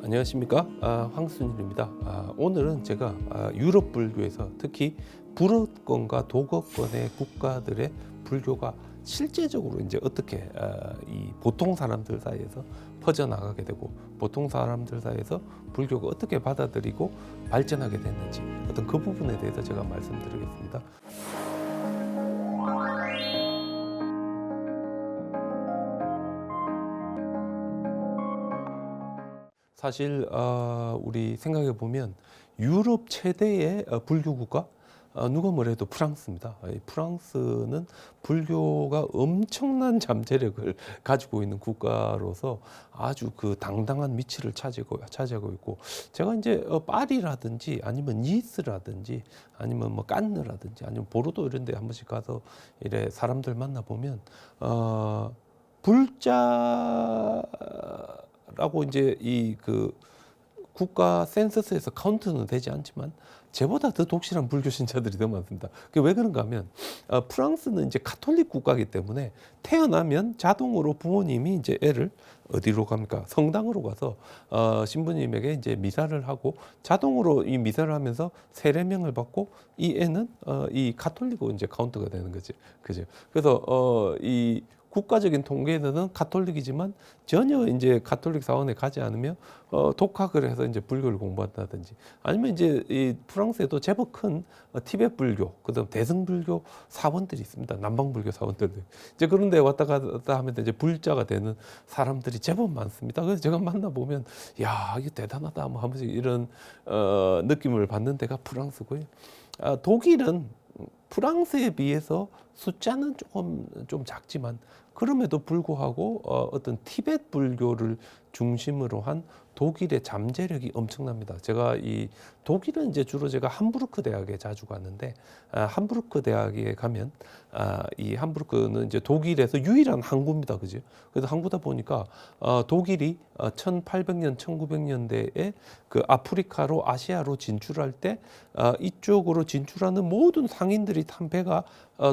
안녕하십니까? 황순일입니다. 오늘은 제가 유럽 불교에서 특히 불어권과 도거권의 국가들의 불교가 실제적으로 이제 어떻게 이 보통 사람들 사이에서 퍼져나가게 되고 보통 사람들 사이에서 불교가 어떻게 받아들이고 발전하게 됐는지 어떤 그 부분에 대해서 제가 말씀드리겠습니다. 사실 우리 생각해 보면 유럽 최대의 불교 국가 누가 뭐래도 프랑스입니다. 이 프랑스는 불교가 엄청난 잠재력을 가지고 있는 국가로서 아주 그 당당한 위치를 차지하고 있고, 제가 이제 파리라든지 아니면 니스라든지 아니면 뭐 깐느라든지 아니면 보르도 이런 데 한 번씩 가서 이래 사람들 만나 보면 불자라고 이제 이 그 국가 센서스에서 카운트는 되지 않지만 제보다 더 독실한 불교 신자들이 더 많습니다. 그게 왜 그런가 하면 프랑스는 이제 카톨릭 국가이기 때문에 태어나면 자동으로 부모님이 이제 애를 어디로 갑니까? 성당으로 가서 신부님에게 이제 미사를 하고 자동으로 이 미사를 하면서 세례명을 받고 이 애는 이 카톨릭으로 이제 카운트가 되는 거지. 그죠? 그래서 이 국가적인 통계에서는 카톨릭이지만 전혀 이제 카톨릭 사원에 가지 않으며 독학을 해서 이제 불교를 공부한다든지 아니면 이제 이 프랑스에도 제법 큰 티베트 불교, 그다음 대승 불교 사원들이 있습니다. 남방 불교 사원들 이제 그런 데 왔다 갔다 하면 이제 불자가 되는 사람들이 제법 많습니다. 그래서 제가 만나 보면 야, 이게 대단하다 뭐 하면서 이런 느낌을 받는 데가 프랑스고요. 독일은 프랑스에 비해서 숫자는 조금 좀 작지만 그럼에도 불구하고 어떤 티베트 불교를 중심으로 한 독일의 잠재력이 엄청납니다. 제가 이 독일은 이제 주로 제가 함부르크 대학에 자주 갔는데 함부르크 대학에 가면 이 함부르크는 이제 독일에서 유일한 항구입니다, 그죠? 그래서 항구다 보니까 독일이 1800년, 1900년대에 그 아프리카로 아시아로 진출할 때 이쪽으로 진출하는 모든 상인들이 탄 배가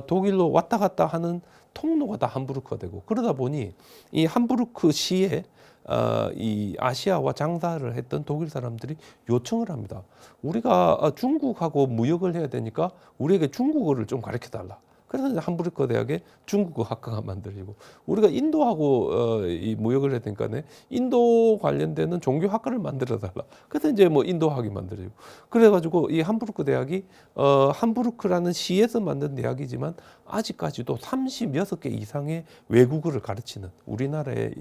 독일로 왔다 갔다 하는 통로가 다 함부르크가 되고, 그러다 보니 이 함부르크 시에 이 아시아와 장사를 했던 독일 사람들이 요청을 합니다. 우리가 중국하고 무역을 해야 되니까 우리에게 중국어를 좀 가르쳐 달라. 그래서 함부르크 대학에 중국어 학과가 만들리고, 우리가 인도하고 이 무역을 해야 되니까 인도 관련되는 종교 학과를 만들어 달라. 그래서 이제 뭐 인도학이 만들어지고, 그래가지고 이 함부르크 대학이 함부르크라는 시에서 만든 대학이지만 아직까지도 36개 이상의 외국어를 가르치는, 우리나라에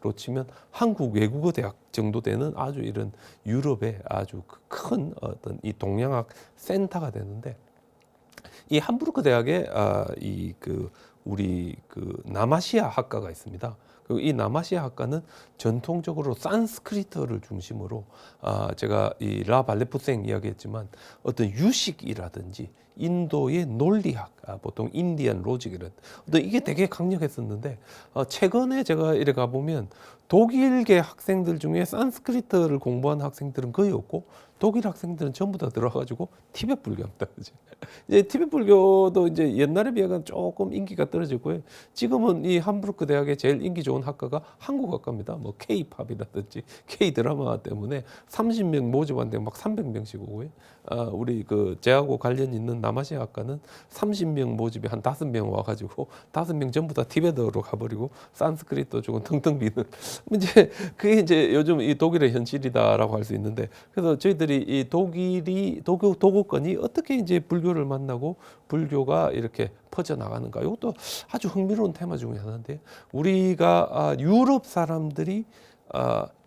로 치면 한국 외국어 대학 정도 되는 아주 이런 유럽의 아주 큰 어떤 이 동양학 센터가 되는데, 이 함부르크 대학에 이 그 우리 그 남아시아 학과가 있습니다. 그리고 이 남아시아 학과는 전통적으로 산스크리트어를 중심으로 제가 이 라 발레푸생 이야기했지만 어떤 유식이라든지 인도의 논리학, 보통 인디언 로직이란 어떤 이게 되게 강력했었는데 최근에 제가 이래 가 보면 독일계 학생들 중에 산스크리트를 공부한 학생들은 거의 없고 독일 학생들은 전부 다 들어가지고 티베트 불교입니다. 이제 티베트 불교도 이제 옛날에 비하면 조금 인기가 떨어지고요. 지금은 이 함부르크 대학의 제일 인기 좋은 학과가 한국 학과입니다. 뭐 K-팝이라든지 K-드라마 때문에 30명 모집하는데 막 300명씩 오고요. 우리 그 제하고 관련 있는 남아시아 학과는 30명 모집에 한 5명 와가지고 5명 전부 다 티베트어로 가버리고 산스크리트 조금 텅텅 비는 이제 그게 이제 요즘 이 독일의 현실이다라고 할 수 있는데, 그래서 저희들이 이 도교권이 어떻게 이제 불교를 만나고 불교가 이렇게 퍼져 나가는가, 이것도 아주 흥미로운 테마 중에 하나인데, 우리가 유럽 사람들이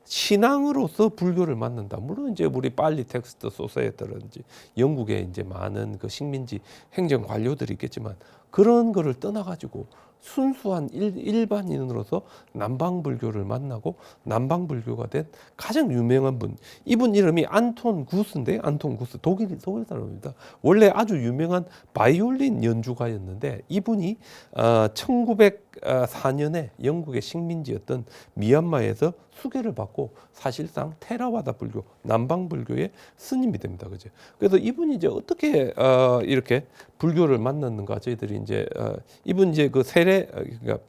신앙으로서 불교를 만난다. 물론 이제 우리 빨리 텍스트 소사이어티라든지 영국에 이제 많은 그 식민지 행정 관료들이 있겠지만 그런 거를 떠나가지고 순수한 일반인으로서 남방 불교를 만나고 남방 불교가 된 가장 유명한 분, 이분 이름이 안톤 구스인데, 안톤 구스 독일 사람입니다. 원래 아주 유명한 바이올린 연주가였는데 이분이 1904년에 영국의 식민지였던 미얀마에서 수계를 받고 사실상 테라와다 불교, 남방 불교의 스님이 됩니다. 그죠? 그래서 이분이 이제 어떻게 이렇게 불교를 만났는가, 저희들이 이제 이분 이제 그 세례, 그러니까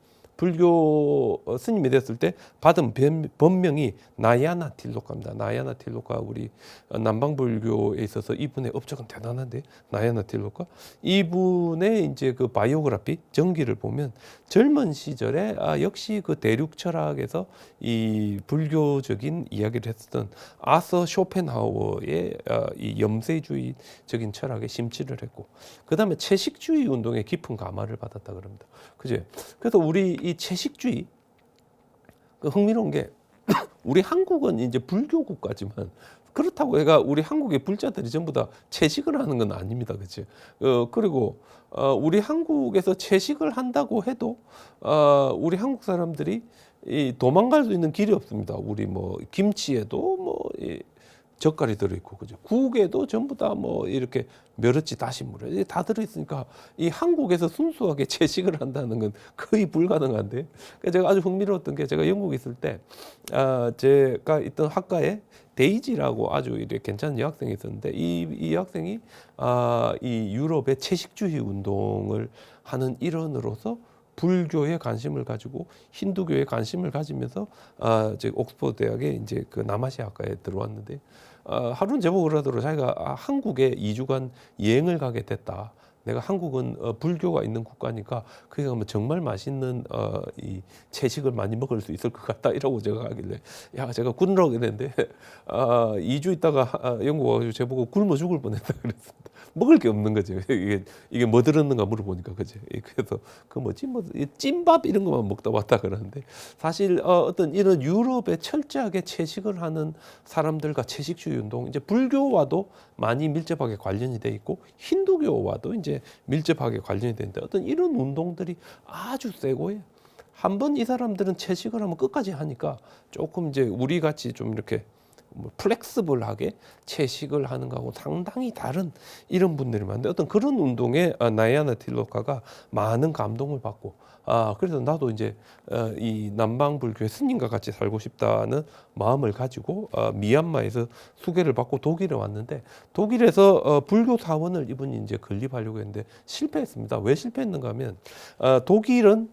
불교 스님이 됐을 때 받은 법명이 나야나 틸로카입니다. 나야나 틸로카, 우리 남방불교에 있어서 이분의 업적은 대단한데, 나야나 틸로카 이분의 이제 그 바이오그래피 전기를 보면 젊은 시절에 역시 그 대륙 철학에서 이 불교적인 이야기를 했었던 아서 쇼펜하우어의 이 염세주의적인 철학에 심취를 했고, 그 다음에 채식주의 운동에 깊은 감화를 받았다 그럽니다. 그죠? 그래서 우리 이 채식주의, 그 흥미로운 게 우리 한국은 이제 불교 국가지만 그렇다고 해가 우리 한국의 불자들이 전부 다 채식을 하는 건 아닙니다. 그치? 그리고 우리 한국에서 채식을 한다고 해도 우리 한국 사람들이 이 도망갈 수 있는 길이 없습니다. 우리 뭐 김치에도 뭐 젓갈이 들어있고, 그죠? 국에도 전부 다 뭐 이렇게 멸치, 다시물에 다 들어있으니까 이 한국에서 순수하게 채식을 한다는 건 거의 불가능한데, 그러니까 제가 아주 흥미로웠던 게, 제가 영국에 있을 때 제가 있던 학과에 데이지라고 아주 이렇게 괜찮은 여학생이 있었는데, 이 여학생이 이 유럽의 채식주의 운동을 하는 일원으로서 불교에 관심을 가지고 힌두교에 관심을 가지면서 제 옥스퍼드 대학에 이제 그 남아시아학과에 들어왔는데, 하루는 제보고 그러더라고요. 자기가 한국에 2주간 여행을 가게 됐다. 내가 한국은 불교가 있는 국가니까 거기 가면 정말 맛있는 이 채식을 많이 먹을 수 있을 것 같다 이러고 제가 가길래, 야, 제가 굶으라고 그랬는데 2주 있다가 영국 와가지고 제보고 굶어 죽을 뻔했다 그랬습니다. 먹을 게 없는 거죠. 이게 뭐 들었는가 물어보니까, 그죠? 그래서 그 뭐지, 뭐 찐밥 이런 것만 먹다 왔다 그러는데, 사실 어떤 이런 유럽에 철저하게 채식을 하는 사람들과 채식주의 운동, 이제 불교와도 많이 밀접하게 관련이 돼 있고 힌두교와도 이제 밀접하게 관련이 되는데, 어떤 이런 운동들이 아주 세고, 한번 이 사람들은 채식을 하면 끝까지 하니까 조금 이제 우리 같이 좀 이렇게 뭐 플렉스블하게 채식을 하는 거하고 상당히 다른 이런 분들이 많은데, 어떤 그런 운동에 나야나 틸로카가 많은 감동을 받고, 그래서 나도 이제 이 남방불교의 스님과 같이 살고 싶다는 마음을 가지고 미얀마에서 수계를 받고 독일에 왔는데, 독일에서 불교 사원을 이분이 이제 건립하려고 했는데 실패했습니다. 왜 실패했는가 하면 독일은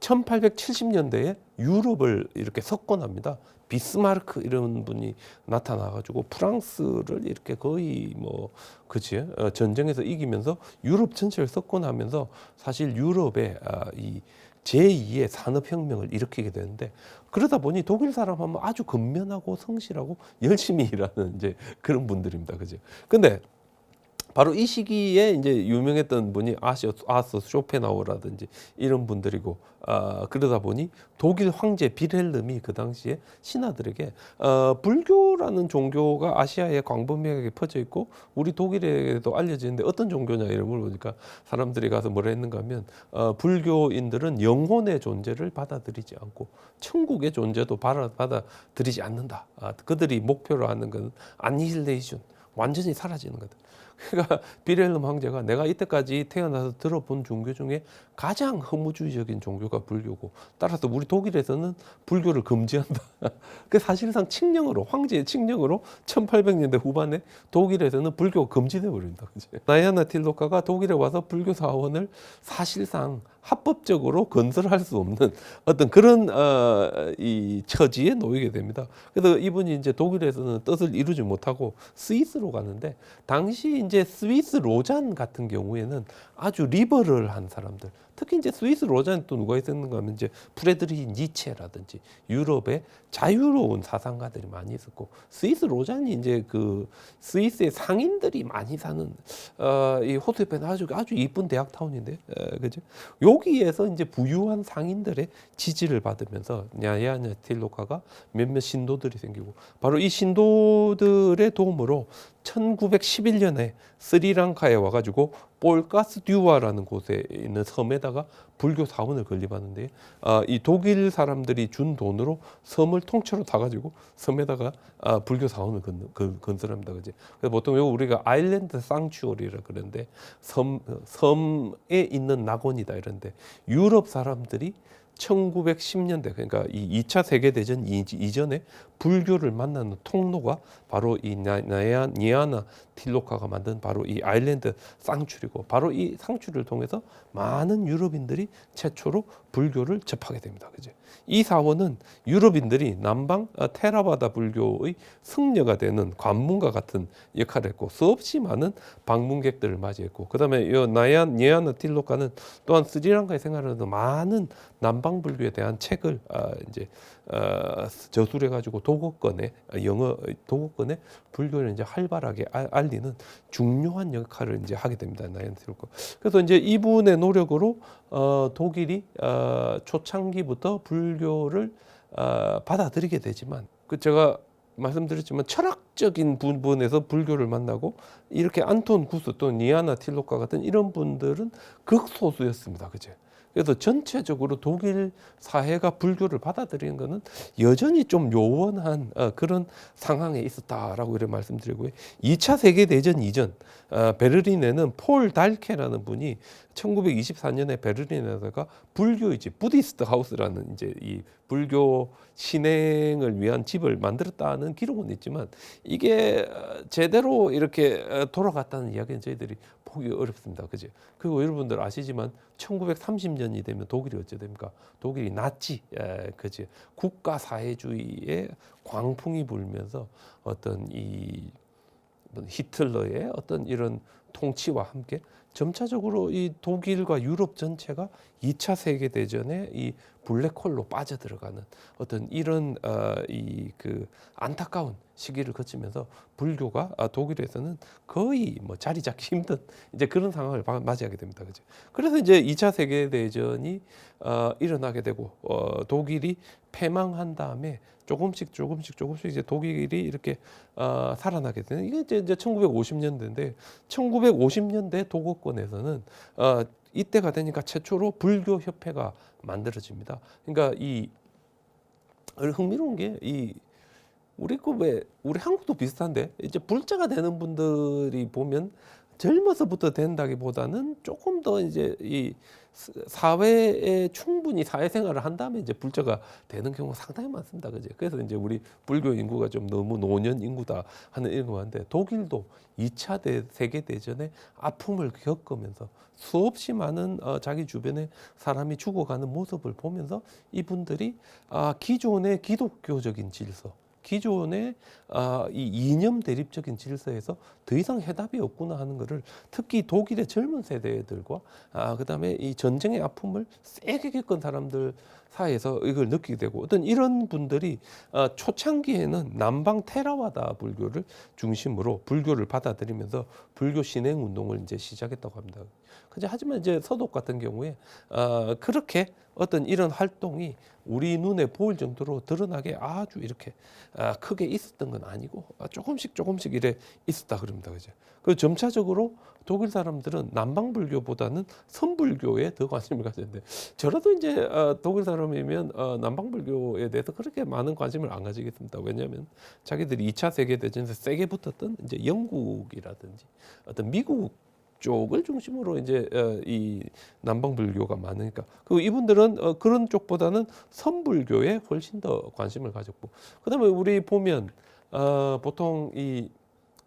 1870년대에 유럽을 이렇게 석권합니다. 비스마르크 이런 분이 나타나가지고 프랑스를 이렇게 거의 뭐 그치 전쟁에서 이기면서 유럽 전체를 석권하면서 사실 유럽의 이 제2의 산업혁명을 일으키게 되는데, 그러다 보니 독일 사람 하면 아주 근면하고 성실하고 열심히 일하는 이제 그런 분들입니다. 그죠? 근데 바로 이 시기에 이제 유명했던 분이 아서 쇼펜하우어라든지 이런 분들이고, 그러다 보니 독일 황제 빌헬름이 그 당시에 신하들에게 불교라는 종교가 아시아에 광범위하게 퍼져 있고 우리 독일에도 알려지는데 어떤 종교냐 이런 걸 보니까, 사람들이 가서 뭐라 했는가 하면 불교인들은 영혼의 존재를 받아들이지 않고 천국의 존재도 받아들이지 않는다. 그들이 목표로 하는 건 안니힐레이션, 완전히 사라지는 거다. 그러니까 빌헬름 황제가 내가 이때까지 태어나서 들어본 종교 중에 가장 허무주의적인 종교가 불교고, 따라서 우리 독일에서는 불교를 금지한다. 그 사실상 칙령으로, 황제의 칙령으로 1800년대 후반에 독일에서는 불교가 금지돼 버립니다. 나야나 틸로카가 독일에 와서 불교 사원을 사실상 합법적으로 건설할 수 없는 어떤 그런 이 처지에 놓이게 됩니다. 그래서 이분이 이제 독일에서는 뜻을 이루지 못하고 스위스로 가는데, 당시 이제 스위스 로잔 같은 경우에는 아주 리버럴한 사람들, 특히 이제 스위스 로잔에 또 누가 있었는가 하면 이제 프레드리히 니체라든지 유럽의 자유로운 사상가들이 많이 있었고, 스위스 로잔이 이제 그 스위스의 상인들이 많이 사는 이 호수옆에는 아주 이쁜 대학 타운인데, 그죠? 여기에서 이제 부유한 상인들의 지지를 받으면서 나야나 틸로카가 몇몇 신도들이 생기고, 바로 이 신도들의 도움으로 1911년에 스리랑카에 와가지고 볼가스듀아라는 곳에 있는 섬에다가 불교 사원을 건립하는데, 이 독일 사람들이 준 돈으로 섬을 통째로 다 가지고 섬에다가 불교 사원을 건설합니다. 그지? 그래서 보통 우리가 아일랜드 상추어리라 그러는데, 섬에 있는 낙원이다 이런데, 유럽 사람들이 1910년대 그러니까 이 2차 세계 대전 이전에 불교를 만나는 통로가 바로 이 니아나 틸로카가 만든 바로 이 아일랜드 쌍추리고, 바로 이 쌍추리를 통해서 많은 유럽인들이 최초로 불교를 접하게 됩니다. 그죠? 이 사원은 유럽인들이 남방 테라바다 불교의 승려가 되는 관문과 같은 역할을 했고, 수없이 많은 방문객들을 맞이했고, 그다음에 이 니아나 틸로카는 또한 스리랑카에 생활하는 많은 남방 불교에 대한 책을 이제 저술해 가지고 도곡권에 영어 도곡권에 불교를 이제 활발하게 알리는 중요한 역할을 이제 하게 됩니다. 나이안 틸로카. 그래서 이제 이분의 노력으로 독일이 초창기부터 불교를 받아들이게 되지만, 그 제가 말씀드렸지만 철학적인 부분에서 불교를 만나고 이렇게 안톤 구스 또 니아나 틸로카 같은 이런 분들은 극소수였습니다. 그죠? 그래서 전체적으로 독일 사회가 불교를 받아들이는 것은 여전히 좀 요원한 그런 상황에 있었다라고 이렇게 말씀드리고요. 2차 세계대전 이전 베를린에는 폴 달케라는 분이 1924년에 베를린에다가 불교의 집 부디스트 하우스라는 이제 이 불교 신행을 위한 집을 만들었다는 기록은 있지만, 이게 제대로 이렇게 돌아갔다는 이야기는 저희들이 보기 어렵습니다. 그죠? 그리고 여러분들 아시지만 1930년이 되면 독일이 어째 됩니까? 독일이 나치, 그죠? 국가 사회주의의 광풍이 불면서 어떤 이 히틀러의 어떤 이런 통치와 함께 점차적으로 이 독일과 유럽 전체가 2차 세계 대전에 이 블랙홀로 빠져들어가는 어떤 이런 이 그 안타까운 시기를 거치면서 불교가 독일에서는 거의 뭐 자리 잡기 힘든 이제 그런 상황을 맞이하게 됩니다. 그죠? 그래서 이제 2차 세계 대전이 일어나게 되고 독일이 패망한 다음에 조금씩 이제 독일이 이렇게 살아나게 되는, 이게 이제 1950년대인데 1950년대 도곡권에서는 이때가 되니까 최초로 불교 협회가 만들어집니다. 그러니까 이 흥미로운 게 이 우리 우리 한국도 비슷한데, 이제 불자가 되는 분들이 보면 젊어서부터 된다기보다는 조금 더 이제 이 사회에 충분히 사회생활을 한 다음에 이제 불자가 되는 경우가 상당히 많습니다. 그죠? 그래서 이제 우리 불교 인구가 좀 너무 노년 인구다 하는 이런 건데, 독일도 2차 세계 대전의 아픔을 겪으면서 수없이 많은 자기 주변에 사람이 죽어가는 모습을 보면서 이분들이 기존의 기독교적인 질서, 기존의 이 이념 대립적인 질서에서 더 이상 해답이 없구나 하는 것을, 특히 독일의 젊은 세대들과 그다음에 이 전쟁의 아픔을 세게 겪은 사람들 사이에서 이걸 느끼게 되고, 어떤 이런 분들이 초창기에는 남방 테라와다 불교를 중심으로 불교를 받아들이면서 불교 신행 운동을 이제 시작했다고 합니다. 하지만 이제 서독 같은 경우에 그렇게 어떤 이런 활동이 우리 눈에 보일 정도로 드러나게 아주 이렇게 크게 있었던 건 아니고 조금씩 이래 있었다 그럽니다. 그죠? 그 점차적으로 독일 사람들은 남방 불교보다는 선불교에 더 관심을 가졌는데, 저라도 이제 독일 사람이면 남방 불교에 대해서 그렇게 많은 관심을 안 가지겠습니다. 왜냐하면 자기들이 2차 세계 대전에서 세게 붙었던 이제 영국이라든지 어떤 미국 쪽을 중심으로 이제 이 남방 불교가 많으니까, 그 이분들은 그런 쪽보다는 선불교에 훨씬 더 관심을 가졌고, 그다음에 우리 보면 보통 이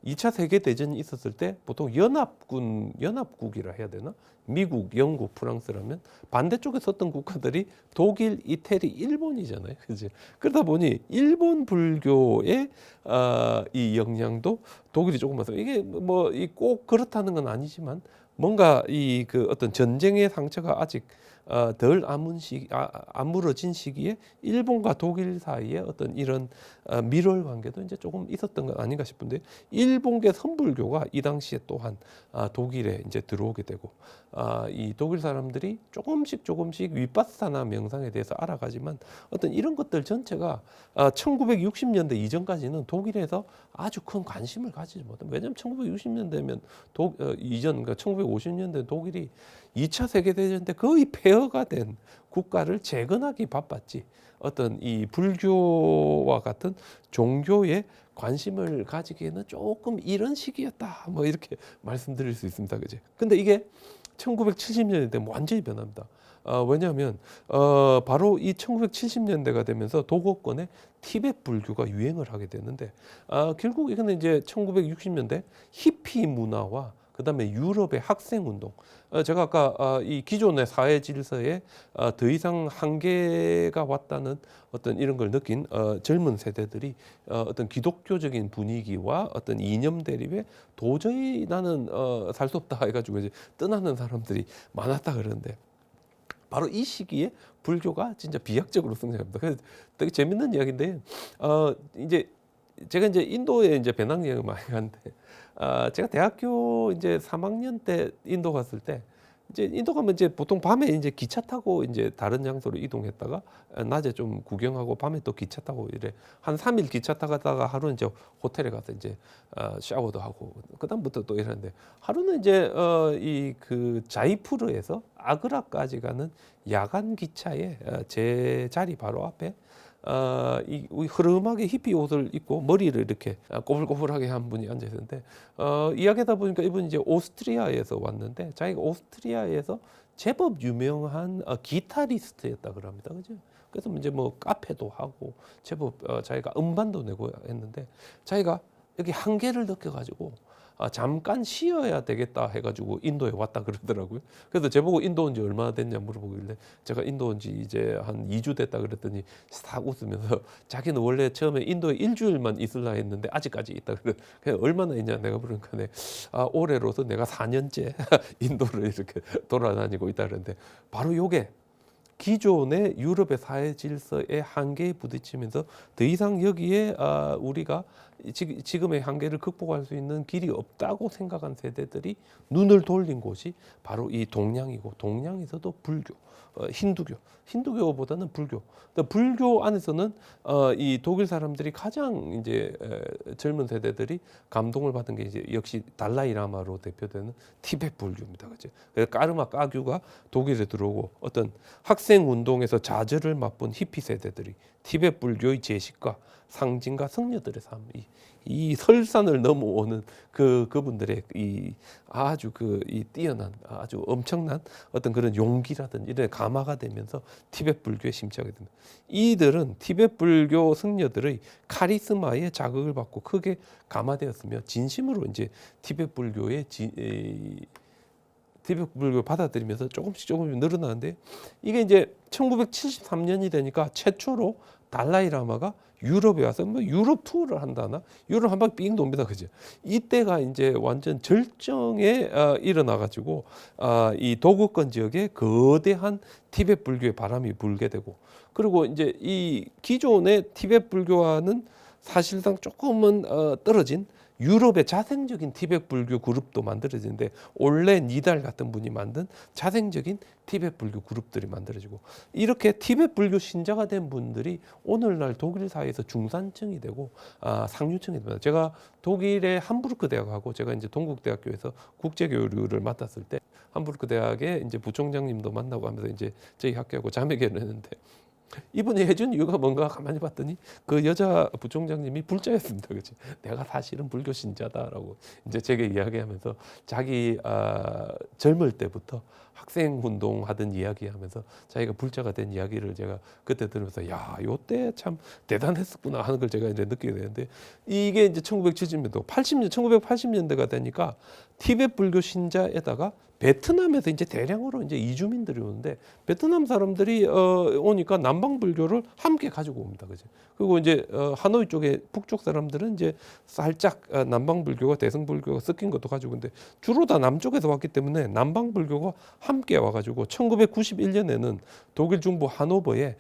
2차 세계 대전이 있었을 때 보통 연합국이라 해야 되나? 미국, 영국, 프랑스라면 반대쪽에 섰던 국가들이 독일, 이태리, 일본이잖아요. 그지? 그러다 보니 일본 불교의 이 영향도 독일이 조금 받아요. 이게 뭐 꼭 그렇다는 건 아니지만, 뭔가 이 그 어떤 전쟁의 상처가 아직 덜 아물어진 시기에 일본과 독일 사이에 어떤 이런 밀월 관계도 이제 조금 있었던 건 아닌가 싶은데, 일본계 선불교가 이 당시에 또한 독일에 이제 들어오게 되고, 이 독일 사람들이 조금씩 위파사나 명상에 대해서 알아가지만, 어떤 이런 것들 전체가 1960년대 이전까지는 독일에서 아주 큰 관심을 가지지 못합니다. 왜냐하면 1960년대면 이전, 그러니까 1950년대 독일이 2차 세계대전 때 거의 폐허가 된 국가를 재건하기 바빴지, 어떤 이 불교와 같은 종교에 관심을 가지기에는 조금 이런 시기였다, 뭐 이렇게 말씀드릴 수 있습니다. 그죠? 근데 이게 1970년대 되면 완전히 변합니다. 왜냐하면 바로 이 1970년대가 되면서 도곡권에 티베트 불교가 유행을 하게 되는데 결국 이거는 이제 1960년대 히피 문화와 그다음에 유럽의 학생 운동. 제가 아까 이 기존의 사회 질서에 더 이상 한계가 왔다는 어떤 이런 걸 느낀 젊은 세대들이 어떤 기독교적인 분위기와 어떤 이념 대립에 도저히 나는 살 수 없다 해가지고 이제 떠나는 사람들이 많았다 그러는데 바로 이 시기에 불교가 진짜 비약적으로 성장합니다. 그래서 되게 재밌는 이야기인데 이제 제가 이제 인도에 이제 배낭여행을 많이 갔는데 제가 대학교 이제 3학년 때 인도 갔을 때 이제 인도 가면 이제 보통 밤에 이제 기차 타고 이제 다른 장소로 이동했다가 낮에 좀 구경하고 밤에 또 기차 타고 이래 한 3일 기차 타다가 하루는 이제 호텔에 가서 이제 샤워도 하고 그다음부터 또 이러는데 하루는 이제 이 그 자이푸르에서 아그라까지 가는 야간 기차에 제 자리 바로 앞에 이 흐름하게 히피 옷을 입고 머리를 이렇게 꼬불꼬불하게 한 분이 앉아 있었는데 이야기하다 보니까 이분이 이제 오스트리아에서 왔는데 자기가 오스트리아에서 제법 유명한 기타리스트였다 그럽니다. 그죠? 그래서 이제 뭐 카페도 하고 제법 자기가 음반도 내고 했는데 자기가 여기 한계를 느껴가지고 잠깐 쉬어야 되겠다 해가지고 인도에 왔다 그러더라고요. 그래서 제보고 인도 온 지 얼마나 됐냐 물어보길래 제가 인도 온 지 이제 한 2주 됐다 그랬더니 싹 웃으면서 자기는 원래 처음에 인도에 일주일만 있으려 했는데 아직까지 있다 그래. 그냥 얼마나 있냐 내가 그러니까 올해로서 내가 4년째 인도를 이렇게 돌아다니고 있다 그랬는데 바로 요게 기존의 유럽의 사회 질서의 한계에 부딪히면서 더 이상 여기에 우리가 지금의 한계를 극복할 수 있는 길이 없다고 생각한 세대들이 눈을 돌린 곳이 바로 이 동양이고 동양에서도 불교, 힌두교보다는 불교. 불교 안에서는 이 독일 사람들이 가장 이제 젊은 세대들이 감동을 받은 게 이제 역시 달라이 라마로 대표되는 티베트 불교입니다. 그죠? 그래서 까르마 까규가 독일에 들어오고 어떤 학생 운동에서 좌절을 맛본 히피 세대들이 티베트 불교의 제식과 상징과 성녀들의 삶, 이 설산을 넘어오는 그분들의 이 아주 이 뛰어난 아주 엄청난 어떤 그런 용기라든지 이런 감화가 되면서 티베트 불교에 심취하게 됩니다. 이들은 티베트 불교 승려들의 카리스마에 자극을 받고 크게 감화되었으며 진심으로 이제 티베트 불교의 티베트 불교 받아들이면서 조금씩 늘어나는데 이게 이제 1973년이 되니까 최초로 달라이 라마가 유럽에 와서 뭐 유럽 투어를 한다나 유럽 한 바퀴 삥 돕니다, 그죠? 이때가 이제 완전 절정에 일어나가지고 이 도곡권 지역에 거대한 티베트 불교의 바람이 불게 되고 그리고 이제 이 기존의 티베트 불교와는 사실상 조금은 떨어진 유럽의 자생적인 티베트 불교 그룹도 만들어지는데 올레 니달 같은 분이 만든 자생적인 티베트 불교 그룹들이 만들어지고 이렇게 티베트 불교 신자가 된 분들이 오늘날 독일 사회에서 중산층이 되고 상류층이 됩니다. 제가 독일의 함부르크 대학하고 제가 이제 동국대학교에서 국제교류를 맡았을 때 함부르크 대학의 이제 부총장님도 만나고 하면서 이제 저희 학교하고 자매결을 했는데 이분이 해준 이유가 뭔가 가만히 봤더니 그 여자 부총장님이 불자였습니다. 그치? 내가 사실은 불교 신자다라고 이제 제게 이야기하면서 자기 젊을 때부터 학생 운동하던 이야기하면서 자기가 불자가 된 이야기를 제가 그때 들으면서 야, 요때 참 대단했었구나 하는 걸 제가 이제 느끼게 되는데 이게 이제 1970년대, 1980년대가 되니까 티베트 불교 신자에다가 베트남에서 이제 대량으로 이제 이주민들이 오는데 베트남 사람들이 오니까 남방 불교를 함께 가지고 옵니다, 그죠? 그리고 이제 하노이 쪽에 북쪽 사람들은 이제 살짝 남방 불교와 대성 불교가 섞인 것도 가지고 오는데 주로 다 남쪽에서 왔기 때문에 남방 불교가 함께 와가지고 1991년에는 독일 중부 하노버에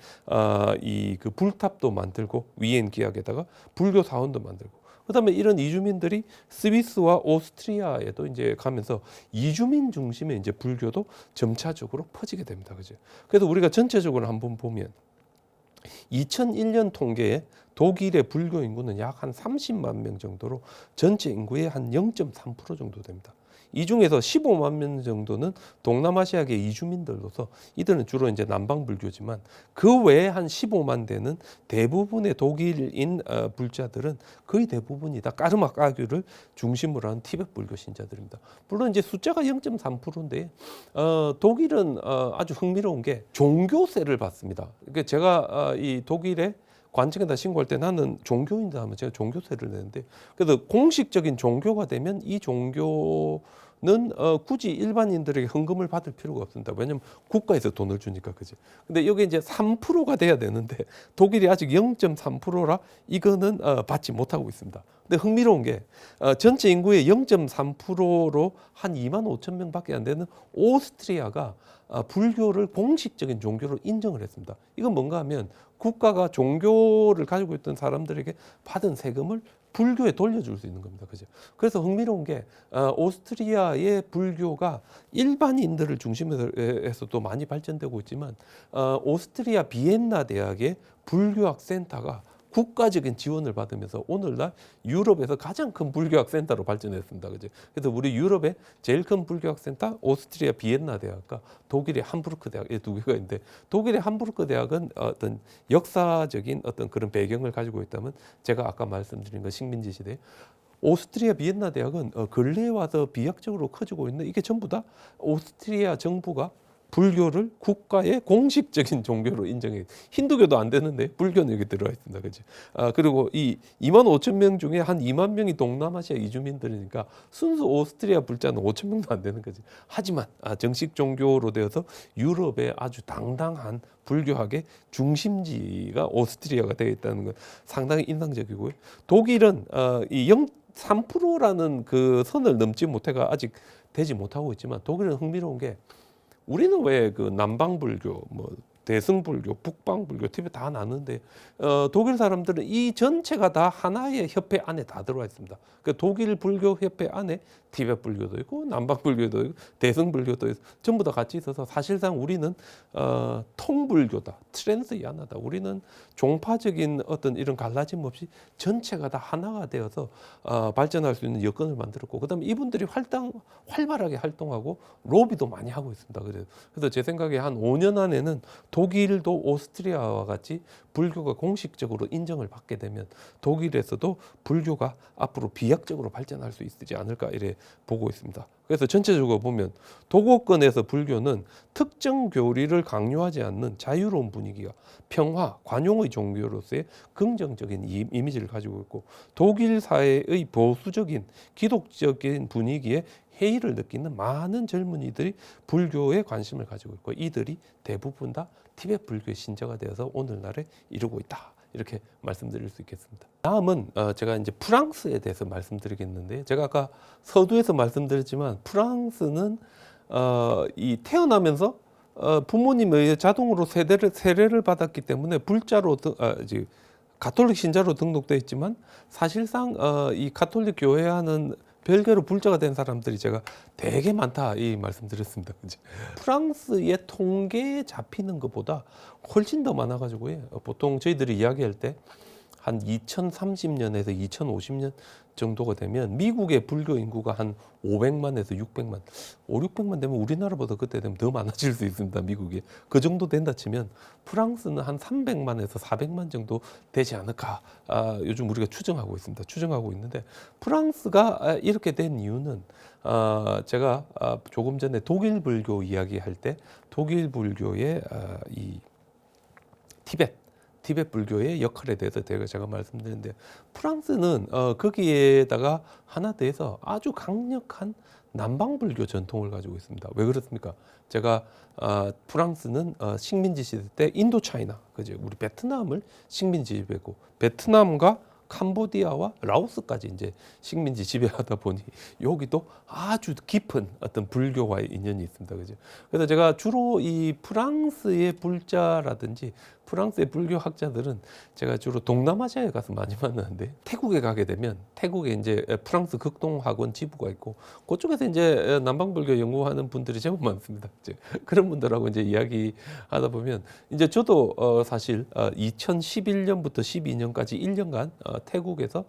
이 그 불탑도 만들고 위엔 기약에다가 불교 사원도 만들고. 그다음에 이런 이주민들이 스위스와 오스트리아에도 이제 가면서 이주민 중심의 이제 불교도 점차적으로 퍼지게 됩니다. 그죠? 그래서 우리가 전체적으로 한번 보면 2001년 통계에 독일의 불교 인구는 약 한 30만 명 정도로 전체 인구의 한 0.3% 정도 됩니다. 이 중에서 15만 명 정도는 동남아시아계 이주민들로서 이들은 주로 이제 남방 불교지만 그 외에 한 15만 되는 대부분의 독일인 불자들은 거의 대부분이 다 까르마까규를 중심으로 한 티베트 불교 신자들입니다. 물론 이제 숫자가 0.3%인데 독일은 아주 흥미로운 게 종교세를 받습니다. 그러니까 제가 이 독일에 관청에다 신고할 때 나는 종교인다 하면 제가 종교세를 내는데, 그래서 공식적인 종교가 되면 이 종교는 굳이 일반인들에게 헌금을 받을 필요가 없습니다. 왜냐하면 국가에서 돈을 주니까. 그지? 근데 여기 이제 3%가 돼야 되는데 독일이 아직 0.3%라 이거는 받지 못하고 있습니다. 근데 흥미로운 게 전체 인구의 0.3%로 한 2만 5천 명밖에 안 되는 오스트리아가 불교를 공식적인 종교로 인정을 했습니다. 이건 뭔가 하면 국가가 종교를 가지고 있던 사람들에게 받은 세금을 불교에 돌려줄 수 있는 겁니다. 그죠? 그래서 흥미로운 게 오스트리아의 불교가 일반인들을 중심으로 해서도 많이 발전되고 있지만 오스트리아 비엔나 대학의 불교학 센터가 국가적인 지원을 받으면서 오늘날 유럽에서 가장 큰 불교학 센터로 발전했습니다. 그죠? 그래서 우리 유럽의 제일 큰 불교학 센터 오스트리아 비엔나 대학과 독일의 함부르크 대학 이 두 개가 있는데, 독일의 함부르크 대학은 어떤 역사적인 어떤 그런 배경을 가지고 있다면 제가 아까 말씀드린 그 식민지 시대, 오스트리아 비엔나 대학은 근래에 와서 비약적으로 커지고 있는 이게 전부 다 오스트리아 정부가 불교를 국가의 공식적인 종교로 인정해. 힌두교도 안 되는데 불교는 여기 들어와 있습니다. 그죠? 그리고 이 2만 5천 명 중에 한 2만 명이 동남아시아 이주민들이니까 순수 오스트리아 불자는 5천 명도 안 되는 거지. 하지만 정식 종교로 되어서 유럽의 아주 당당한 불교학의 중심지가 오스트리아가 되어 있다는 건 상당히 인상적이고요. 독일은 이 0.3%라는 그 선을 넘지 못해가 아직 되지 못하고 있지만, 독일은 흥미로운 게 우리는 왜 그 남방 불교, 뭐 대승 불교, 북방 불교, 티베트 다 나누는데 독일 사람들은 이 전체가 다 하나의 협회 안에 다 들어와 있습니다. 그 독일 불교 협회 안에 티베트 불교도 있고 남방 불교도 있고 대승 불교도 있고 전부 다 같이 있어서 사실상 우리는 통불교다, 트랜스야나다. 우리는 종파적인 어떤 이런 갈라짐 없이 전체가 다 하나가 되어서 발전할 수 있는 여건을 만들었고, 그다음에 이분들이 활발하게 활동하고 로비도 많이 하고 있습니다. 그래서 제 생각에 한 5년 안에는 독일도 오스트리아와 같이 불교가 공식적으로 인정을 받게 되면 독일에서도 불교가 앞으로 비약적으로 발전할 수 있지 않을까 이래 보고 있습니다. 그래서 전체적으로 보면 도고권에서 불교는 특정 교리를 강요하지 않는 자유로운 분위기가 평화, 관용의 종교로서의 긍정적인 이미지를 가지고 있고, 독일 사회의 보수적인 기독적인 분위기에 해이를 느끼는 많은 젊은이들이 불교에 관심을 가지고 있고, 이들이 대부분 다 티베트 불교의 신자가 되어서 오늘날에 이루고 있다. 이렇게 말씀드릴 수 있겠습니다. 다음은 제가 이제 프랑스에 대해서 말씀드리겠는데, 제가 아까 서두에서 말씀드렸지만 프랑스는 이 태어나면서 부모님의 자동으로 세례를 받았기 때문에 불자로 가톨릭 신자로 등록되어 있지만, 사실상 이 가톨릭 교회와는 별개로 불자가 된 사람들이 제가 되게 많다 이 말씀드렸습니다. 그치? 프랑스의 통계에 잡히는 것보다 훨씬 더 많아가지고요. 보통 저희들이 이야기할 때 한 2030년에서 2050년 정도가 되면 미국의 불교 인구가 한 500만에서 600만, 600만 되면 우리나라보다 그때 되면 더 많아질 수 있습니다. 미국이. 그 정도 된다 치면 프랑스는 한 300만에서 400만 정도 되지 않을까. 요즘 우리가 추정하고 있습니다. 추정하고 있는데, 프랑스가 이렇게 된 이유는 제가 조금 전에 독일 불교 이야기할 때 독일 불교의 이 티베트 불교의 역할에 대해서 제가 말씀드렸는데, 프랑스는 거기에다가 하나 더해서 아주 강력한 남방 불교 전통을 가지고 있습니다. 왜 그렇습니까? 제가 프랑스는 식민지 시대 때 인도 차이나, 그죠? 우리 베트남을 식민지 지배고, 베트남과 캄보디아와 라오스까지 이제 식민지 지배하다 보니 여기도 아주 깊은 어떤 불교와의 인연이 있습니다. 그죠? 그래서 제가 주로 이 프랑스의 불자라든지 프랑스의 불교 학자들은 제가 주로 동남아시아에 가서 많이 만나는데, 태국에 가게 되면 태국에 이제 프랑스 극동학원 지부가 있고 그쪽에서 이제 남방불교 연구하는 분들이 제법 많습니다. 이제 그런 분들하고 이제 이야기하다 보면, 이제 저도 사실 2011년부터 12년까지 1년간 태국에서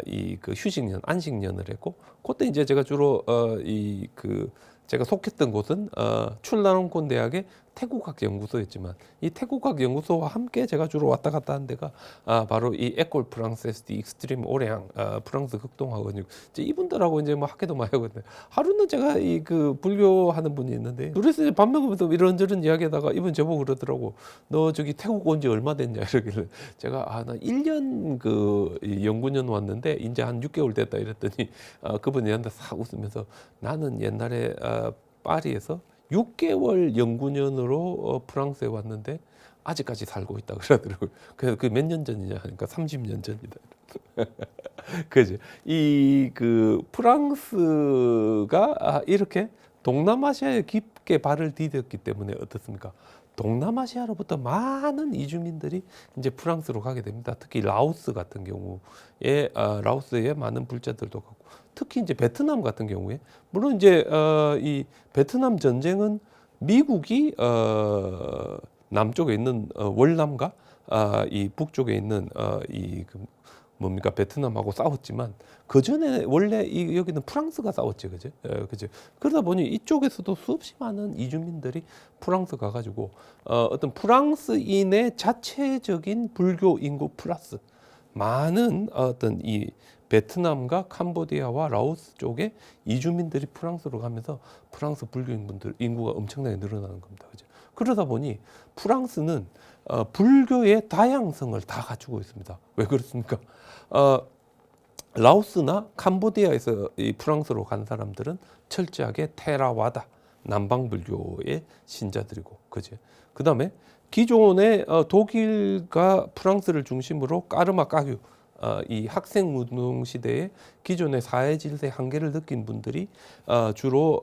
이 그 휴식년, 안식년을 했고, 그때 이제 제가 주로 제가 속했던 곳은 출라롱콘 대학의 태국학 연구소였지만, 이 태국학 연구소와 함께 제가 주로 왔다 갔다 한 데가 바로 이 에콜 프랑세스 디 익스트림 오레앙 프랑스 극동학원이고, 이제 이분들하고 이제 뭐 학회도 많이 하거든요. 하루는 제가 이 그 불교하는 분이 있는데, 그래서 이제 밥 먹으면서 이런저런 이야기하다가 이분 저보고 그러더라고. 너 저기 태국 온 지 얼마 됐냐 이러길래, 제가 나 1년 그 연구년 왔는데 이제 한 6개월 됐다 이랬더니 그분이 한테 싹 웃으면서, 나는 옛날에 파리에서 6개월 연구년으로 프랑스에 왔는데 아직까지 살고 있다 그러더라고요. 그래서 그 몇 년 전이냐 하니까 30년 전이다. 그죠? 이 그 프랑스가 이렇게 동남아시아에 깊게 발을 디뎠기 때문에 어떻습니까? 동남아시아로부터 많은 이주민들이 이제 프랑스로 가게 됩니다. 특히 라오스 같은 경우에 라오스에 많은 불자들도 가고, 특히 이제 베트남 같은 경우에, 물론 이제 이 베트남 전쟁은 미국이 남쪽에 있는 월남과 이 북쪽에 있는 뭡니까 베트남하고 싸웠지만, 그 전에 원래 여기는 프랑스가 싸웠지, 그죠? 그죠? 그러다 보니 이쪽에서도 수없이 많은 이주민들이 프랑스 가가지고 어떤 프랑스인의 자체적인 불교 인구 플러스 많은 어떤 이 베트남과 캄보디아와 라오스 쪽에 이주민들이 프랑스로 가면서 프랑스 불교인분들 인구가 엄청나게 늘어나는 겁니다. 그죠? 그러다 보니 프랑스는 불교의 다양성을 다 갖추고 있습니다. 왜 그렇습니까? 라오스나 캄보디아에서 이 프랑스로 간 사람들은 철저하게 테라와다 남방불교의 신자들이고, 그죠? 그 다음에 기존의 독일과 프랑스를 중심으로 까르마 까규 이 학생운동 시대에 기존의 사회 질서의 한계를 느낀 분들이 주로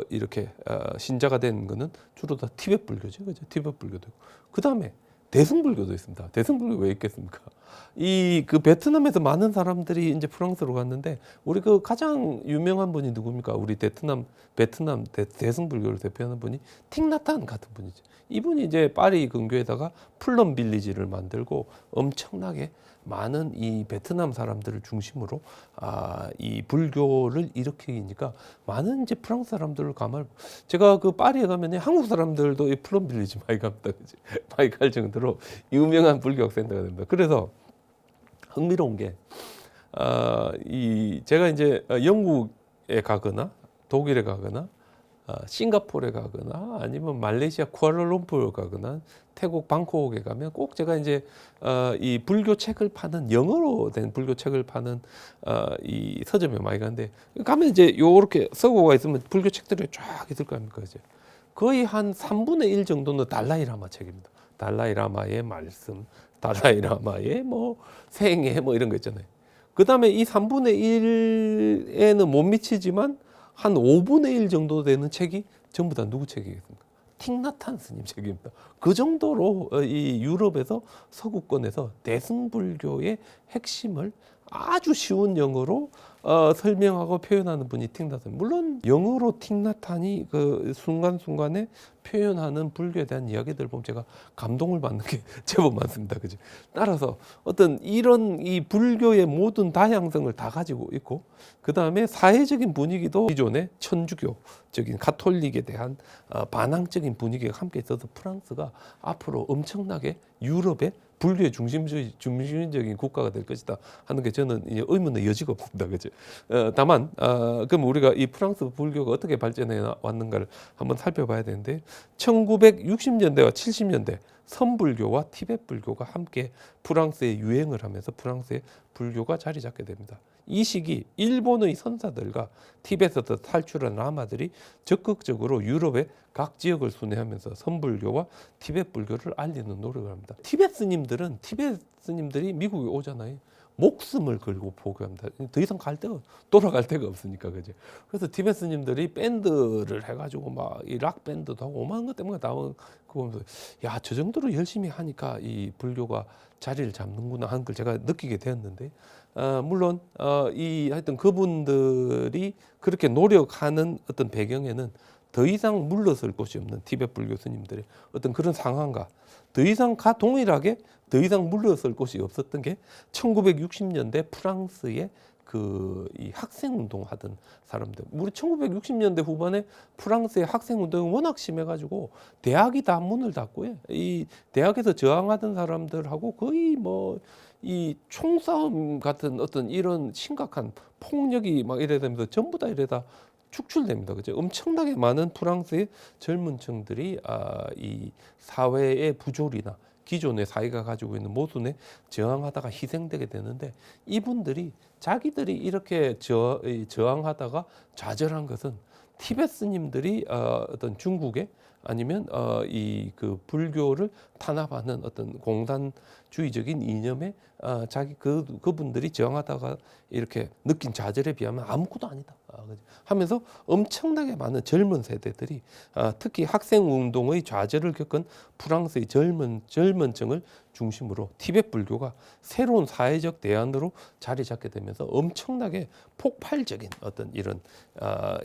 이렇게 신자가 된 거는 주로 다 티베트 불교죠, 그죠? 티베트 불교도. 그 다음에 대승불교도 있습니다. 대승불교 왜 있겠습니까? 이 그 베트남에서 많은 사람들이 이제 프랑스로 갔는데, 우리 그 가장 유명한 분이 누굽니까? 우리 베트남 대승불교를 대표하는 분이 틱나탄 같은 분이죠. 이분이 이제 파리 근교에다가 플럼 빌리지를 만들고 엄청나게 많은 이 베트남 사람들을 중심으로 이 불교를 일으키니까 많은 이제 프랑스 사람들을 제가 그 파리에 가면 한국 사람들도 이 플럼 빌리지 많이 갑니다. 그치? 많이 갈 정도로 유명한 불교 학생들가 됩니다. 그래서 흥미로운 게 제가 이제 영국에 가거나 독일에 가거나 싱가포르에 가거나 아니면 말레이시아 쿠알라룸푸르 가거나 태국 방콕에 가면 꼭 제가 이제 이 불교 책을 파는, 영어로 된 불교 책을 파는 이 서점에 많이 가는데, 가면 이제 요렇게 서고가 있으면 불교 책들이 쫙 있을 거 아닙니까? 이제 거의 한 3분의 1 정도는 달라이라마 책입니다. 달라이라마의 말씀, 달라이라마의 뭐 생애 뭐 이런 거 있잖아요. 그 다음에 이 3분의 1에는 못 미치지만 한 5분의 1 정도 되는 책이 전부 다 누구 책이겠습니까? 틱나탄 스님 책입니다. 그 정도로 이 유럽에서 서구권에서 대승불교의 핵심을 아주 쉬운 영어로 설명하고 표현하는 분이 틱나탄. 물론 영어로 틱나탄이 그 순간순간에 표현하는 불교에 대한 이야기들 보면 제가 감동을 받는 게 제법 많습니다. 그죠? 따라서 어떤 이런 이 불교의 모든 다양성을 다 가지고 있고, 그 다음에 사회적인 분위기도 기존의 천주교적인 가톨릭에 대한 반항적인 분위기가 함께 있어서 프랑스가 앞으로 엄청나게 유럽의 불교의 중심적인 국가가 될 것이다 하는 게 저는 의문의 여지가 없습니다. 그죠? 다만 그럼 우리가 이 프랑스 불교가 어떻게 발전해 왔는가를 한번 살펴봐야 되는데, 1960년대와 70년대 선불교와 티베트 불교가 함께 프랑스에 유행을 하면서 프랑스의 불교가 자리 잡게 됩니다. 이 시기 일본의 선사들과 티베트에서 탈출한 라마들이 적극적으로 유럽의 각 지역을 순회하면서 선불교와 티베트 불교를 알리는 노력을 합니다. 티베트 스님들이 미국에 오잖아요. 목숨을 걸고 포교합니다. 더 이상 돌아갈 데가 없으니까 그죠. 그래서 티베트 스님들이 밴드를 해가지고 막 이 락 밴드도 하고 오만 것 때문에 나온 그거 보면서 야, 저 정도로 열심히 하니까 이 불교가 자리를 잡는구나 하는 걸 제가 느끼게 되었는데, 물론 이 하여튼 그분들이 그렇게 노력하는 어떤 배경에는 더 이상 물러설 곳이 없는 티베트 불교 스님들의 어떤 그런 상황과 더 이상 동일하게 더 이상 물러설 곳이 없었던 게 1960년대 프랑스의 이 학생 운동하던 사람들. 우리 1960년대 후반에 프랑스의 학생 운동이 워낙 심해가지고 대학이 다 문을 닫고요. 이 대학에서 저항하던 사람들하고 거의 뭐 이 총싸움 같은 어떤 이런 심각한 폭력이 막 이래 되면서 전부 다 이래다 축출됩니다. 그죠? 엄청나게 많은 프랑스의 젊은 층들이 이 사회의 부조리나 기존의 사회가 가지고 있는 모순에 저항하다가 희생되게 되는데, 이분들이 자기들이 이렇게 저항하다가 좌절한 것은 티베트 스님들이 어떤 중국에 아니면 이 그 불교를 탄압하는 어떤 공산주의적인 이념에 그분들이 저항하다가 이렇게 느낀 좌절에 비하면 아무것도 아니다 하면서 엄청나게 많은 젊은 세대들이 특히 학생 운동의 좌절을 겪은 프랑스의 젊은 층을 중심으로 티베트 불교가 새로운 사회적 대안으로 자리 잡게 되면서 엄청나게 폭발적인 어떤 이런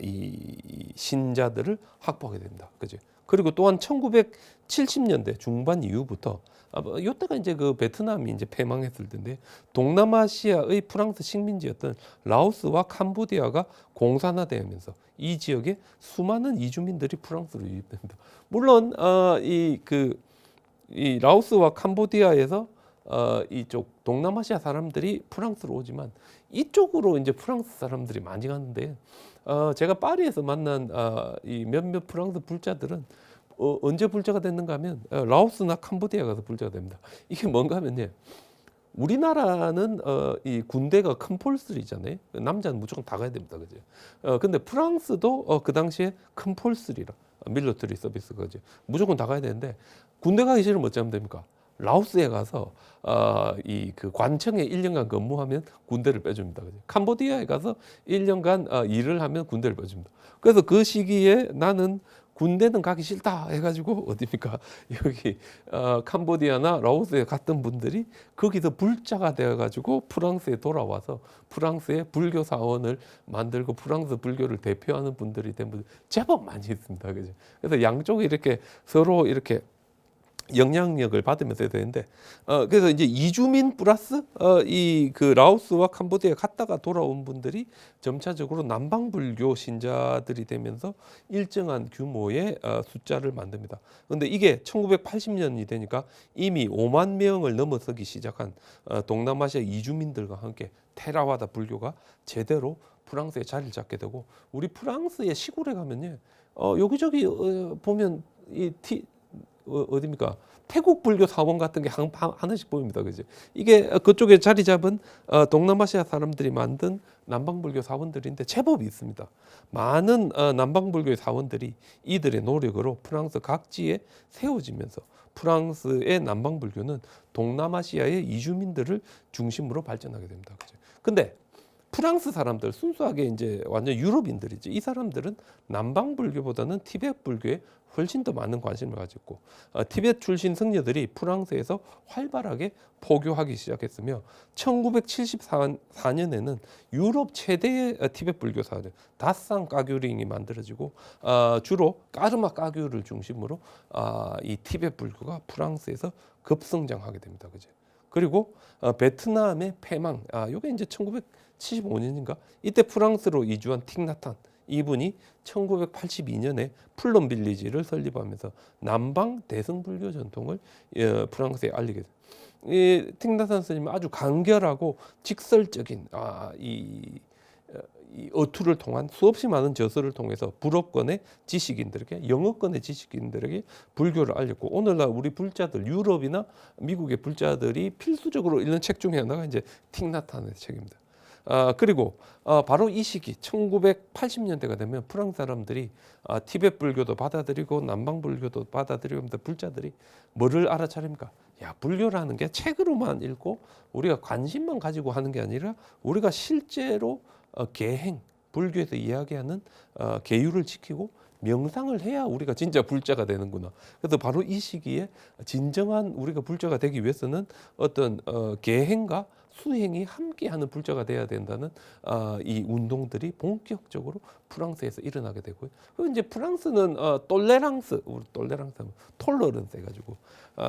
이 신자들을 확보하게 됩니다. 그죠? 그리고 또한 1970년대 중반 이후부터 이때가 이제 그 베트남이 이제 패망했을 텐데, 동남아시아의 프랑스 식민지였던 라오스와 캄보디아가 공산화되면서 이 지역에 수많은 이주민들이 프랑스로 유입됩니다. 물론 이 라오스와 캄보디아에서 이쪽 동남아시아 사람들이 프랑스로 오지만 이쪽으로 이제 프랑스 사람들이 많이 가는데, 제가 파리에서 만난 이 몇몇 프랑스 불자들은 언제 불자가 됐는가 하면 라오스나 캄보디아 가서 불자가 됩니다. 이게 뭔가 하면요, 우리나라는 이 군대가 컴펄스리잖아요. 남자는 무조건 다 가야 됩니다, 그죠? 근데 프랑스도 그 당시에 컴펄스리라 밀러터리 서비스 거죠. 무조건 다 가야 되는데, 군대 가기 싫으면 어쩌면 됩니까? 라오스에 가서 이 그 관청에 1년간 근무하면 군대를 빼줍니다. 그죠? 캄보디아에 가서 1년간 일을 하면 군대를 빼줍니다. 그래서 그 시기에 나는 군대는 가기 싫다 해가지고 어디입니까? 여기 캄보디아나 라오스에 갔던 분들이 거기서 불자가 되어가지고 프랑스에 돌아와서 프랑스의 불교 사원을 만들고 프랑스 불교를 대표하는 분들이 된 분들 제법 많이 있습니다. 그죠? 그래서 양쪽이 이렇게 서로 이렇게 영향력을 받으면서 해야 되는데, 그래서 이제 이주민 플러스 이 그 라오스와 캄보디아에 갔다가 돌아온 분들이 점차적으로 남방불교 신자들이 되면서 일정한 규모의 숫자를 만듭니다. 그런데 이게 1980년이 되니까 이미 5만 명을 넘어서기 시작한 동남아시아 이주민들과 함께 테라와다 불교가 제대로 프랑스에 자리를 잡게 되고, 우리 프랑스의 시골에 가면요, 여기저기 보면 어디입니까? 태국 불교 사원 같은 게 하나씩 보입니다. 그죠? 이게 그쪽에 자리 잡은 동남아시아 사람들이 만든 남방불교 사원들인데 제법 있습니다. 많은 남방불교 사원들이 이들의 노력으로 프랑스 각지에 세워지면서 프랑스의 남방불교는 동남아시아의 이주민들을 중심으로 발전하게 됩니다. 그죠? 근데 프랑스 사람들, 순수하게 이제 완전 유럽인들이죠. 이 사람들은 남방불교보다는 티베트 불교에 훨씬 더 많은 관심을 가졌고, 티베트 출신 승려들이 프랑스에서 활발하게 포교하기 시작했으며 1974년에는 유럽 최대의 티베트 불교 사원 다산 까규링이 만들어지고, 주로 까르마 까규를 중심으로 이 티베트 불교가 프랑스에서 급성장하게 됩니다. 그죠? 그리고 베트남의 패망, 이게 이제 1975년인가 이때 프랑스로 이주한 틱나탄, 이분이 1982년에 플럼 빌리지를 설립하면서 남방 대승불교 전통을 프랑스에 알리게 됩니다. 이 틱나탄 스님은 아주 간결하고 직설적인 이 어투를 통한 수없이 많은 저서를 통해서 불어권의 지식인들에게, 영어권의 지식인들에게 불교를 알렸고, 오늘날 우리 불자들, 유럽이나 미국의 불자들이 필수적으로 읽는 책 중에 하나가 이제 틱나탄의 책입니다. 그리고 바로 이 시기 1980년대가 되면 프랑스 사람들이 티베트 불교도 받아들이고 남방 불교도 받아들이고 하면서 불자들이 뭐를 알아차립니까? 야, 불교라는 게 책으로만 읽고 우리가 관심만 가지고 하는 게 아니라 우리가 실제로 계행, 불교에서 이야기하는 계율을 지키고 명상을 해야 우리가 진짜 불자가 되는구나. 그래서 바로 이 시기에 진정한 우리가 불자가 되기 위해서는 어떤 계행과 수행이 함께하는 불자가 돼야 된다는 이 운동들이 본격적으로 프랑스에서 일어나게 되고요. 그리고 이제 프랑스는 톨레랑스, 우리 톨레랑스 하면 톨러런스 해가지고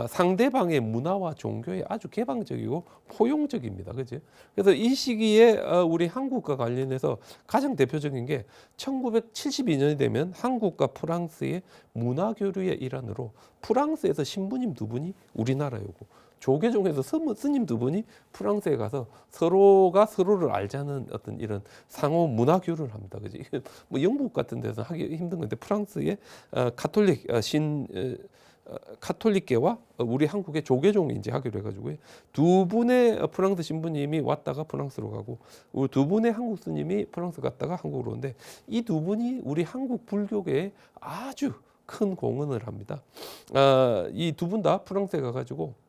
상대방의 문화와 종교에 아주 개방적이고 포용적입니다. 그죠? 그래서 이 시기에 우리 한국과 관련해서 가장 대표적인 게 1972년이 되면 한국과 프랑스의 문화 교류의 일환으로 프랑스에서 신부님 두 분이 우리나라에 오고 조계종에서 스님 두 분이 프랑스에 가서 서로가 서로를 알자는 어떤 이런 상호 문화 교류를 합니다. 그지? 뭐 영국 같은 데서 하기 힘든 건데 프랑스의 가톨릭 카톨릭계와 우리 한국의 조계종이 이제 하기로 해가지고 두 분의 프랑스 신부님이 왔다가 프랑스로 가고 두 분의 한국 스님이 프랑스 갔다가 한국으로 오는데 이 두 분이 우리 한국 불교계에 아주 큰 공헌을 합니다. 이 두 분 다 프랑스에 가가지고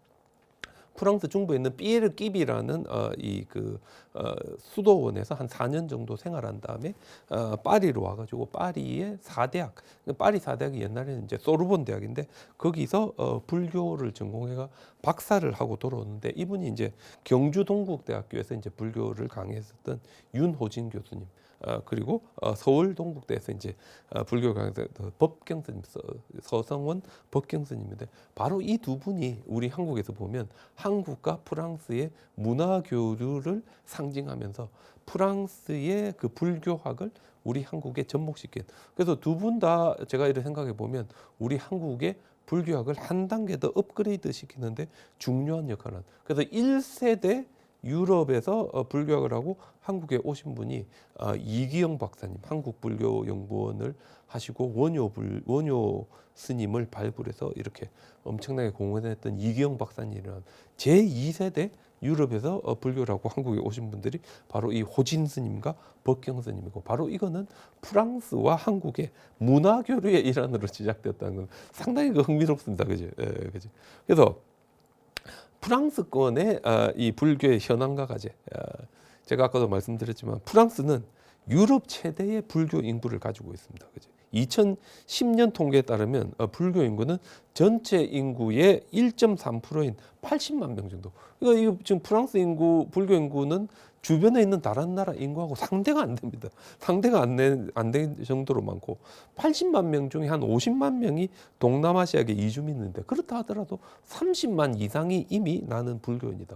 프랑스 중부에 있는 피에르 끼비라는 수도원에서 한 4년 정도 생활한 다음에 파리로 와가지고 파리의 사대학, 파리 사대학이 옛날에는 이제 소르본 대학인데 거기서 불교를 전공해가 박사를 하고 돌아오는데 이분이 이제 경주 동국대학교에서 이제 불교를 강의했었던 윤호진 교수님. 그리고 서울 동국대에서 이제 불교 강의했던 법경스님, 서성원 법경스님인데 바로 이 두 분이 우리 한국에서 보면 한국과 프랑스의 문화 교류를 상징하면서 프랑스의 그 불교학을 우리 한국에 접목시킨. 그래서 두 분 다 제가 이렇게 생각해 보면 우리 한국의 불교학을 한 단계 더 업그레이드 시키는데 중요한 역할을 한. 그래서 1세대 유럽에서 불교학을 하고 한국에 오신 분이 이기영 박사님, 한국불교연구원을 하시고 원효 스님을 발굴해서 이렇게 엄청나게 공헌했던 이기영 박사님이라는 제2세대 유럽에서 불교를 하고 한국에 오신 분들이 바로 이 호진 스님과 법경 스님이고 바로 이거는 프랑스와 한국의 문화 교류의 일환으로 시작됐다는 건 상당히 흥미롭습니다. 그죠? 예, 그죠? 그래서 프랑스권의 이 불교의 현황과 가제. 제가 아까도 말씀드렸지만 프랑스는 유럽 최대의 불교 인구를 가지고 있습니다. 그죠? 2010년 통계에 따르면 불교 인구는 전체 인구의 1.3%인 80만 명 정도. 이거 지금 프랑스 인구, 불교 인구는 주변에 있는 다른 나라 인구하고 상대가 안 됩니다. 상대가 안 될 정도로 많고 80만 명 중에 한 50만 명이 동남아시아계 이주민인데 그렇다 하더라도 30만 이상이 이미 나는 불교인이다.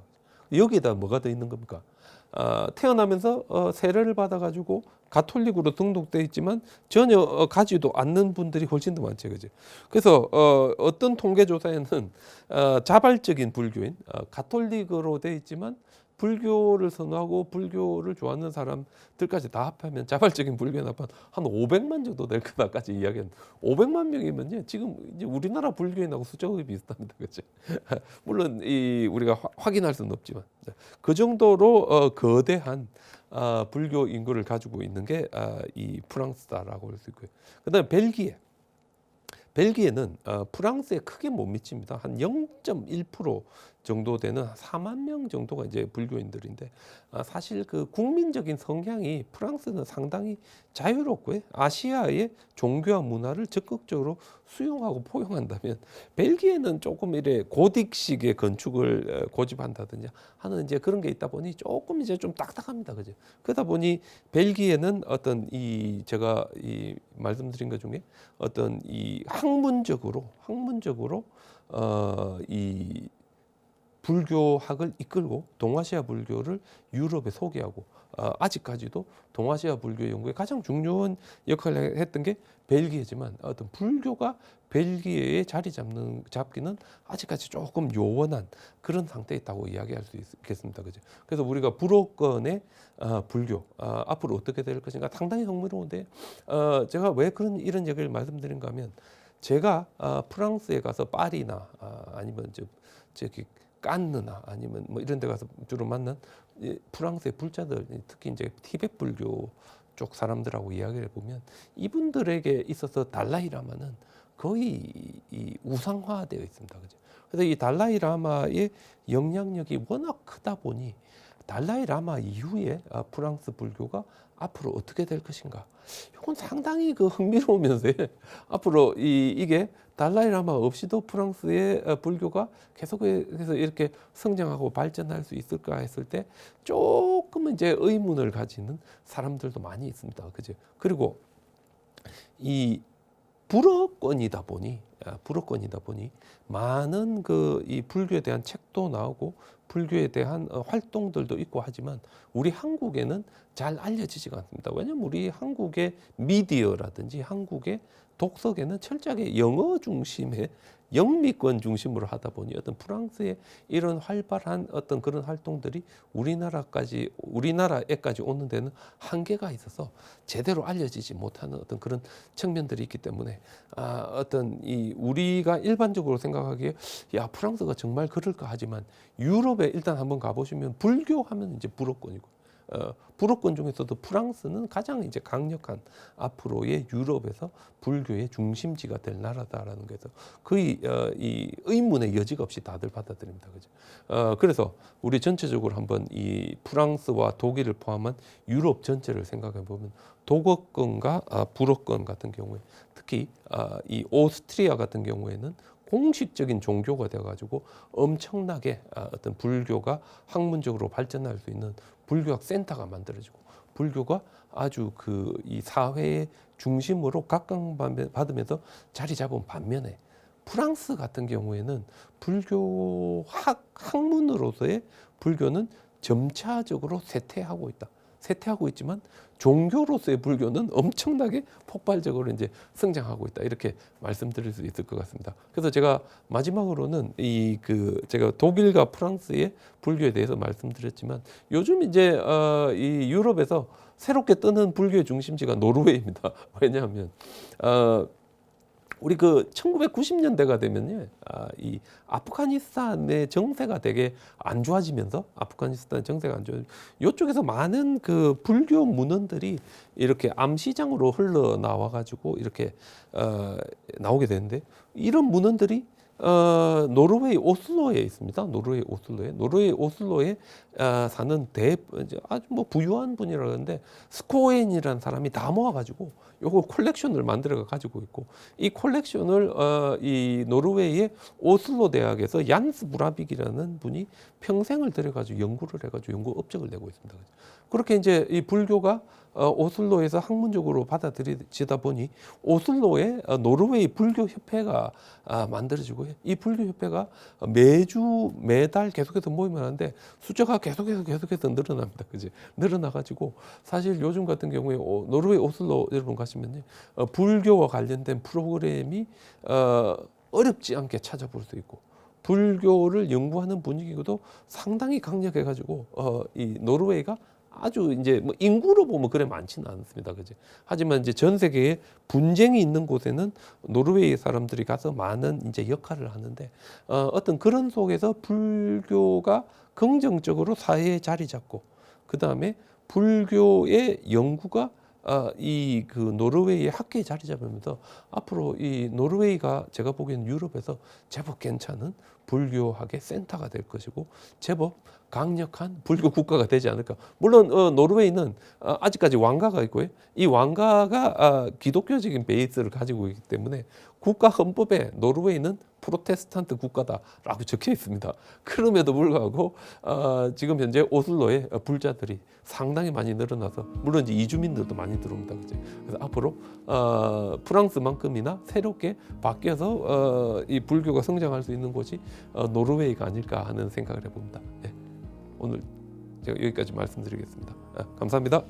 여기에다 뭐가 더 있는 겁니까? 태어나면서 세례를 받아가지고 가톨릭으로 등록돼 있지만 전혀 가지도 않는 분들이 훨씬 더 많죠, 그죠? 그래서 어떤 통계 조사에는 자발적인 불교인, 가톨릭으로 돼 있지만 불교를 선호하고 불교를 좋아하는 사람들까지 다 합하면 자발적인 불교인 합한 한 500만 정도 될 거다까지 이야기한 500만 명이면요 지금 이제 우리나라 불교인하고 숫자가 비슷합니다, 그렇죠? 물론 우리가 확인할 수는 없지만 그 정도로 거대한 불교 인구를 가지고 있는 게 이 프랑스다라고 할 수 있고요. 그다음에 벨기에는 프랑스에 크게 못 미칩니다. 한 0.1% 정도 되는 4만 명 정도가 이제 불교인들인데 사실 그 국민적인 성향이 프랑스는 상당히 자유롭고요. 아시아의 종교와 문화를 적극적으로 수용하고 포용한다면 벨기에는 조금 이래 고딕식의 건축을 고집한다든지 하는 이제 그런 게 있다 보니 조금 이제 좀 딱딱합니다. 그죠? 그러다 보니 벨기에는 어떤 제가 말씀드린 것 중에 어떤 학문적으로 이 불교학을 이끌고 동아시아 불교를 유럽에 소개하고 아직까지도 동아시아 불교 연구에 가장 중요한 역할을 했던 게 벨기에지만 어떤 불교가 벨기에에 자리 잡기는 아직까지 조금 요원한 그런 상태에 있다고 이야기할 수 있겠습니다. 그죠? 그래서 우리가 불어권의 불교 앞으로 어떻게 될 것인가 상당히 흥미로운데 제가 왜 이런 얘기를 말씀드린가 하면 제가 프랑스에 가서 파리나 아니면 저기 깐느나 아니면 뭐 이런 데 가서 주로 만난 프랑스의 불자들, 특히 이제 티베트 불교 쪽 사람들하고 이야기를 해보면 이분들에게 있어서 달라이라마는 거의 이 우상화되어 있습니다. 그죠? 그래서 이 달라이라마의 영향력이 워낙 크다 보니 달라이라마 이후에 프랑스 불교가 앞으로 어떻게 될 것인가? 이건 상당히 그 흥미로우면서 앞으로 이게 달라이라마 없이도 프랑스의 불교가 계속해서 이렇게 성장하고 발전할 수 있을까 했을 때 조금은 이제 의문을 가지는 사람들도 많이 있습니다. 그죠? 그리고 이 불어권이다 보니 많은 그 이 불교에 대한 책도 나오고 불교에 대한 활동들도 있고 하지만 우리 한국에는 잘 알려지지가 않습니다. 왜냐하면 우리 한국의 미디어라든지 한국의 독서계는 철저하게 영어 중심의 영미권 중심으로 하다 보니 어떤 프랑스의 이런 활발한 어떤 그런 활동들이 우리나라에까지 오는 데는 한계가 있어서 제대로 알려지지 못하는 어떤 그런 측면들이 있기 때문에 어떤 이 우리가 일반적으로 생각하기에 야 프랑스가 정말 그럴까 하지만 유럽에 일단 한번 가보시면 불교하면 이제 불어권이고 불어권 중에서도 프랑스는 가장 이제 강력한 앞으로의 유럽에서 불교의 중심지가 될 나라다라는 거에서 거의 이 의문의 여지가 없이 다들 받아들입니다. 그죠? 그래서 우리 전체적으로 한번 이 프랑스와 독일을 포함한 유럽 전체를 생각해 보면 독어권과 불어권 같은 경우에 특히 이 오스트리아 같은 경우에는 공식적인 종교가 되어가지고 엄청나게 어떤 불교가 학문적으로 발전할 수 있는 불교학 센터가 만들어지고 불교가 아주 그 이 사회의 중심으로 각광받으면서 자리 잡은 반면에 프랑스 같은 경우에는 불교 학문으로서의 불교는 점차적으로 쇠퇴하고 있지만 종교로서의 불교는 엄청나게 폭발적으로 이제 성장하고 있다 이렇게 말씀드릴 수 있을 것 같습니다. 그래서 제가 마지막으로는 제가 독일과 프랑스의 불교에 대해서 말씀드렸지만 요즘 이제 이 유럽에서 새롭게 뜨는 불교의 중심지가 노르웨이입니다. 왜냐하면 우리 그 1990년대가 되면요, 이 아프가니스탄의 정세가 되게 안 좋아지면서 이쪽에서 많은 그 불교 문헌들이 이렇게 암시장으로 흘러 나와가지고 이렇게 나오게 되는데 이런 문헌들이 노르웨이 오슬로에 있습니다. 노르웨이 오슬로에 사는 아주 뭐 부유한 분이라 그러는데 스코엔이라는 사람이 다 모아가지고 요거 콜렉션을 만들어 가지고 있고 이 콜렉션을 이 노르웨이의 오슬로 대학에서 얀스 브라빅이라는 분이 평생을 들여가지고 연구를 해가지고 연구 업적을 내고 있습니다. 그렇게 이제 이 불교가 오슬로에서 학문적으로 받아들여지다 보니 오슬로에 노르웨이 불교협회가 만들어지고 이 불교협회가 매달 계속해서 모임을 하는데 숫자가 계속해서 늘어납니다. 그지? 늘어나가지고 사실 요즘 같은 경우에 노르웨이 오슬로 여러분 가시면요 불교와 관련된 프로그램이 어렵지 않게 찾아볼 수 있고 불교를 연구하는 분위기도 상당히 강력해가지고 이 노르웨이가 아주 이제 뭐 인구로 보면 그래 많지는 않습니다. 그죠? 하지만 이제 전 세계에 분쟁이 있는 곳에는 노르웨이 사람들이 가서 많은 이제 역할을 하는데 어떤 그런 속에서 불교가 긍정적으로 사회에 자리 잡고 그 다음에 불교의 연구가 이 그 노르웨이의 학계에 자리 잡으면서 앞으로 이 노르웨이가 제가 보기에는 유럽에서 제법 괜찮은 불교학의 센터가 될 것이고 제법 강력한 불교 국가가 되지 않을까. 물론 노르웨이는 아직까지 왕가가 있고요. 이 왕가가 기독교적인 베이스를 가지고 있기 때문에 국가 헌법에 노르웨이는 프로테스탄트 국가다라고 적혀 있습니다. 그럼에도 불구하고 지금 현재 오슬로에 불자들이 상당히 많이 늘어나서 물론 이제 이주민들도 많이 들어옵니다. 그죠? 그래서 앞으로 프랑스만큼이나 새롭게 바뀌어서 이 불교가 성장할 수 있는 곳이 노르웨이가 아닐까 하는 생각을 해봅니다. 네. 오늘 제가 여기까지 말씀드리겠습니다. 감사합니다.